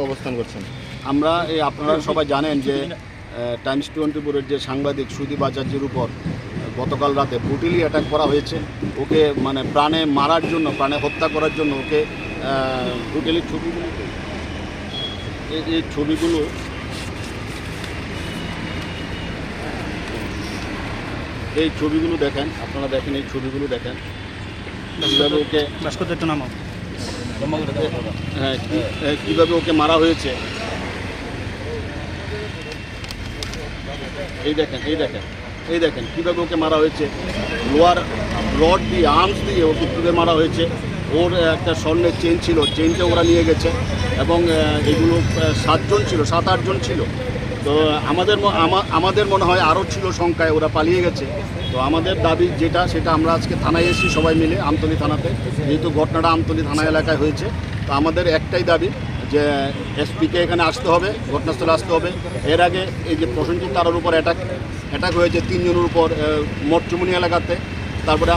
অবস্থান করছেন আমরা আপনারা সবাই জানেন যে টাইমস 24-এর যে সাংবাদিক সুদীপ আচার্যের উপর গতকাল রাতে ব্রুটালি অ্যাটাক করা হয়েছে। ওকে মানে প্রাণে মারার জন্য, প্রাণে হত্যা করার জন্য ওকে ব্রুটালি এই ছবিগুলো দেখেন, আপনারা দেখেন, এই ছবিগুলো দেখেন কীভাবে ওকে কীভাবে ওকে মারা হয়েছে। এই দেখেন কীভাবে ওকে মারা হয়েছে। লোয়ার রড দিয়ে, আর্মস দিয়ে ওকে তুলে মারা হয়েছে। ওর একটা স্বর্ণের চেন ছিল, চেনটা ওরা নিয়ে গেছে এবং এগুলো 7-8 জন ছিল। তো আমাদের মনে হয় আরও ছিল সংখ্যায়, ওরা পালিয়ে গেছে। তো আমাদের দাবি যেটা, সেটা আমরা আজকে থানায় এসেছি সবাই মিলে, আমতলী থানাতে, যেহেতু ঘটনাটা আমতলী থানা এলাকায় হয়েছে। তো আমাদের একটাই দাবি যে এসপিকে এখানে আসতে হবে, ঘটনাস্থলে আসতে হবে। এর আগে এই যে প্রসেনজিৎ তারার উপর অ্যাটাক হয়েছে 3 জনের উপর মঠচুমনি এলাকাতে। তারপরে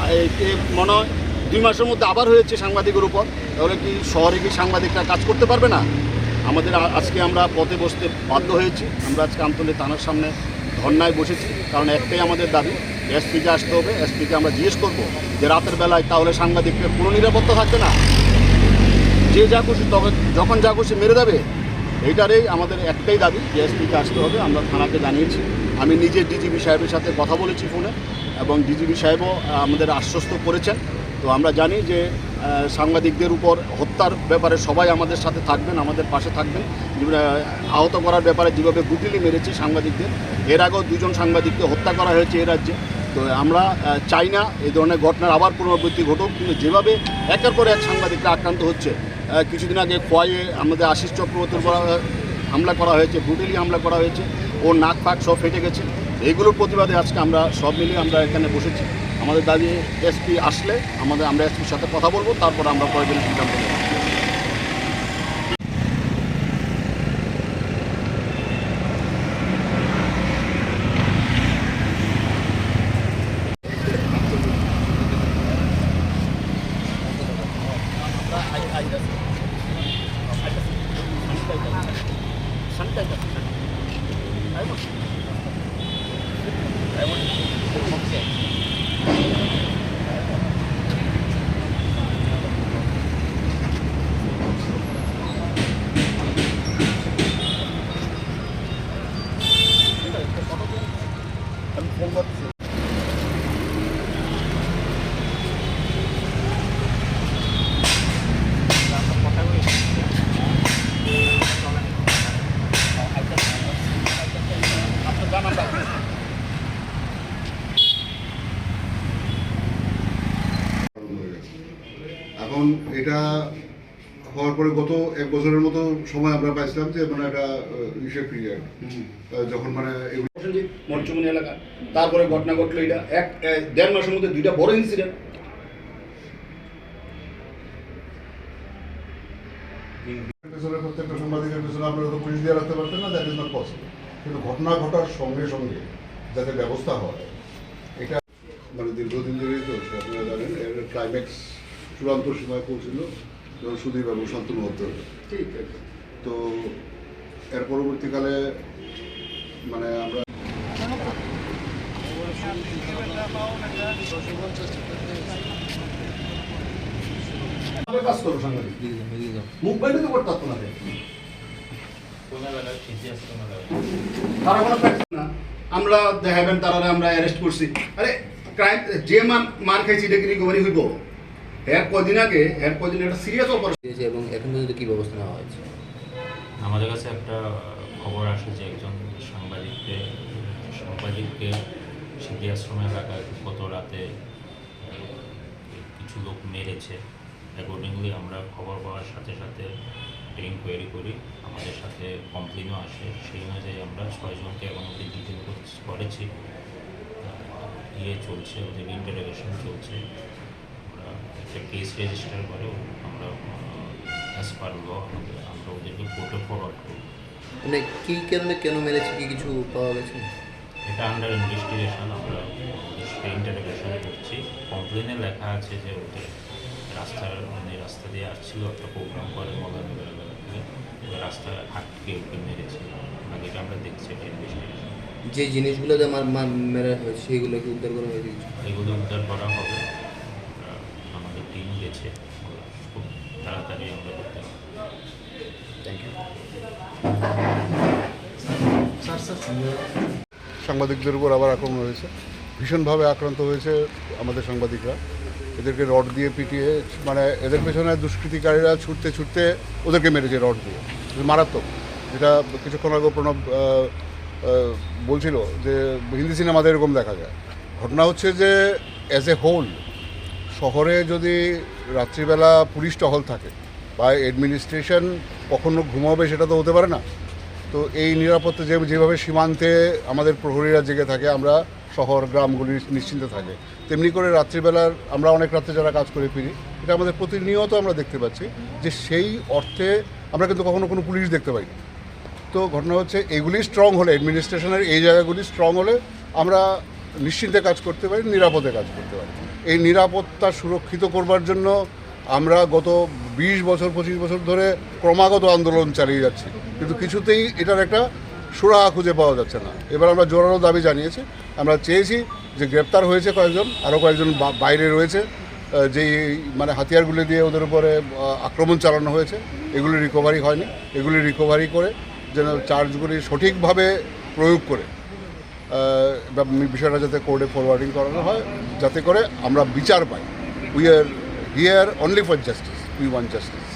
এই মনে হয় 2 মাসের মধ্যে আবার হয়েছে সাংবাদিকের উপর। তাহলে কি শহরে কি সাংবাদিকরা কাজ করতে পারবে না? আমাদের আজকে আমরা পথে বসতে বাধ্য হয়েছি। আমরা আজকে আমতলী থানার সামনে ধর্নায় বসেছি, কারণ একটাই আমাদের দাবি, এসপিকে আসতে হবে। এসপিকে আমরা জিজ্ঞেস করবো যে রাতের বেলায় তাহলে সাংবাদিকদের কোনো নিরাপত্তা থাকবে না, যে যা খুশি তবে যখন যা খুশি মেরে দেবে। এইটারই আমাদের একটাই দাবি যে এসপিকে আসতে হবে। আমরা থানাকে জানিয়েছি, আমি নিজে ডিজিপি সাহেবের সাথে কথা বলেছি ফোনে, এবং ডিজিপি সাহেবও আমাদের আশ্বস্ত করেছেন। তো আমরা জানি যে সাংবাদিকদের উপর হত্যার ব্যাপারে সবাই আমাদের সাথে থাকবেন, আমাদের পাশে থাকবেন। আহত করার ব্যাপারে যেভাবে ব্রুটালি মেরেছি সাংবাদিকদের, এর আগেও 2 জন সাংবাদিককে হত্যা করা হয়েছে এই রাজ্যে। তো আমরা চাই না এই ধরনের ঘটনার আবার পুনরাবৃত্তি ঘটুক, কিন্তু যেভাবে একের পর এক সাংবাদিকরা আক্রান্ত হচ্ছে, কিছুদিন আগে খোয়াইয়ে আমাদের আশিস চক্রবর্তীর উপর হামলা করা হয়েছে, ব্রুটালি হামলা করা হয়েছে, ওর নাক ফাক সব ফেটে গেছে। এইগুলোর প্রতিবাদে আজকে আমরা সব মিলিয়ে আমরা এখানে বসেছি। আমাদের দাবি এসপি আসলে আমরা এসপির সাথে কথা বলবো, তারপর আমরা প্রয়োজনীয় সিদ্ধান্ত নেব। এখন এটা হওয়ার পরে গত 1 বছরের মতো সময় আমরা পাইছিলাম যে মানে একটা ইসের পিরিয়ড, যখন মানে মঠচুমনি এলাকা, তারপরে ঘটনা ঘটলো। এটা 1-1.5 মাসের মধ্যে 2টা বড় ইনসিডেন্ট। প্রত্যেকটা সাংবাদিকের পেছনে আপনারা তো পুলিশ দিয়ে রাখতে পারতেন না, দ্যাট ইজ নট পসিবল। কিন্তু ঘটনা ঘটার সঙ্গে সঙ্গে যাতে ব্যবস্থা হয়, এটা মানে দীর্ঘদিন ধরেই তো আপনারা জানেন। এর ক্লাইম্যাক্স চূড়ান্ত সময় পৌঁছিল যখন সুদীপ এবং শান্তনু হত্যা হলো। ঠিক আছে। তো এর পরবর্তীকালে মানে আমরা কাজ করবো, সাংবাদিক মুখ বাইরে তো করতে পারতো না। আমরা দেখাবেন তারা আমরা অ্যারেস্ট করছি। আরে ক্রাইম যে মার খাইছি এটা কি রিকভারি হইব? কদিন একটা সিরিয়াস অপারেশন এবং এখন পর্যন্ত কি ব্যবস্থা নেওয়া হয়েছে? আমাদের কাছে একটা খবর আসে যে একজন সাংবাদিককে সিদ্ধি আশ্রম এলাকায় গত রাতে কিছু লোক মেরেছে। অ্যাকর্ডিংলি আমরা খবর পাওয়ার সাথে সাথে ইনকোয়ারি করি, আমাদের সাথে কমপ্লেনও আসে। সেই অনুযায়ী আমরা 6 জনকে এখন অব্দি ডিটেন করেছি। চলছে, ওদের ইন্টারোগেশন চলছে। আমরা একটা কেস রেজিস্টার করে আমরা অ্যাজ পার ল আমরা ওদেরকে কোর্টে ফরওয়ার্ড করি। মানে কী কারণে কেন মেরেছে কি কিছু পাওয়া গেছে? এটা আন্ডার ইনভেস্টিগেশন, আমরা ইন্টারোগেশন করছি। কমপ্লেনে লেখা আছে যে ওদের রাস্তা দিয়ে আসছিল, একটা প্রোগ্রাম করে মগানগর এলাকা থেকে, ওই রাস্তায় আটকে ওকে মেরেছে। বাকিটা আমরা দেখছি এটা ইনভেস্টিগেশন। যে জিনিসগুলোতে মেরা হয়েছে সেইগুলোকে উদ্ধার করা হয়েছে কিছু? এগুলো উদ্ধার করা হবে, আমাদের টিম গেছে, খুব তাড়াতাড়ি আমরা করতে হবে। Thank you. সাংবাদিকদের উপর আবার আক্রমণ হয়েছে, ভীষণভাবে আক্রান্ত হয়েছে আমাদের সাংবাদিকরা। এদেরকে রড দিয়ে পিটিয়ে, মানে এদের পেছনে দুষ্কৃতিকারীরা ছুটতে ছুটতে ওদেরকে মেরেছে রড দিয়ে, মারাত্মক। যেটা কিছুক্ষণ আগে প্রণব বলছিল যে হিন্দি সিনেমাতে এরকম দেখা যায়। ঘটনা হচ্ছে যে অ্যাজ এ হোল শহরে যদি রাত্রিবেলা পুলিশ টহল থাকে বা অ্যাডমিনিস্ট্রেশন কখনো ঘুমাবে সেটা তো হতে পারে না। তো এই নিরাপত্তা যেভাবে সীমান্তে আমাদের প্রহরীরা জেগে থাকে, আমরা শহর গ্রামগুলি নিশ্চিন্তে থাকে, তেমনি করে রাত্রিবেলার আমরা অনেক রাত্রে যারা কাজ করে ফিরি, এটা আমাদের প্রতিনিয়ত আমরা দেখতে পাচ্ছি যে সেই অর্থে আমরা কিন্তু কখনো কোনো পুলিশ দেখতে পাই না। তো ঘটনা হচ্ছে এগুলি স্ট্রং হলে, অ্যাডমিনিস্ট্রেশনের এই জায়গাগুলি স্ট্রং হলে আমরা নিশ্চিন্তে কাজ করতে পারি, নিরাপদে কাজ করতে পারি। এই নিরাপত্তা সুরক্ষিত করবার জন্য আমরা গত 20 বছর 25 বছর ধরে ক্রমাগত আন্দোলন চালিয়ে যাচ্ছি, কিন্তু কিছুতেই এটার একটা সুরাহা খুঁজে পাওয়া যাচ্ছে না। এবার আমরা জোরালো দাবি জানিয়েছি, আমরা চেয়েছি যে গ্রেপ্তার হয়েছে কয়েকজন, আরও কয়েকজন বাইরে রয়েছে, যেই মানে হাতিয়ারগুলি দিয়ে ওদের উপরে আক্রমণ চালানো হয়েছে, এগুলি রিকভারি হয়নি। এগুলি রিকভারি করে যেন চার্জগুলি সঠিকভাবে প্রয়োগ করে বিষয়টা যাতে কোর্টে ফরওয়ার্ডিং করানো হয়, যাতে করে আমরা বিচার পাই। We are here only for justice, we want justice.